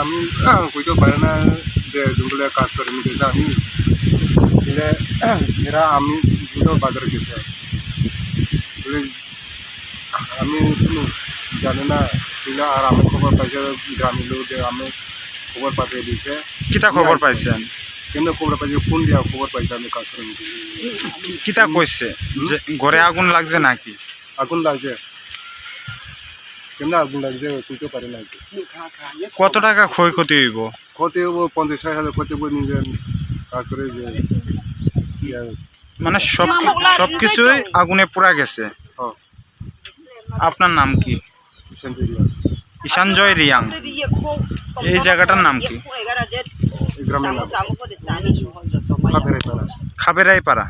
আমি কইতে পারি না যে জঙ্গলে কাজ করে নিতেছে আমি এরা আমি দুটো বাজারে গেছে আমি কোনো জানি না এগুলো আর আমার খবর পাইছে গ্রামের লোক আমি খবর পাঠিয়ে দিয়েছে। কিতা খবর পাইছেন? কেমন খবর পাইছে? ফোন দিয়া খবর পাইছে আমি কাজ করে নিতেছি। কিতা কইছে যে ঘরে আগুন লাগছে নাকি? আগুন লাগছে, কেমন আগুন লাগছে কইতে পারি না। কত টাকা ক্ষয়ক্ষতি হইব? ক্ষতি হবো 50,000 ক্ষতি হবো নিজের কাজ করে যে মানে সবকিছুই আগুনে পুরা গেছে। আপনার নাম কি? ঈশানজয় রিয়াং। এই জায়গাটার নাম কি? গ্রামের নাম খাবেরাই পাড়া।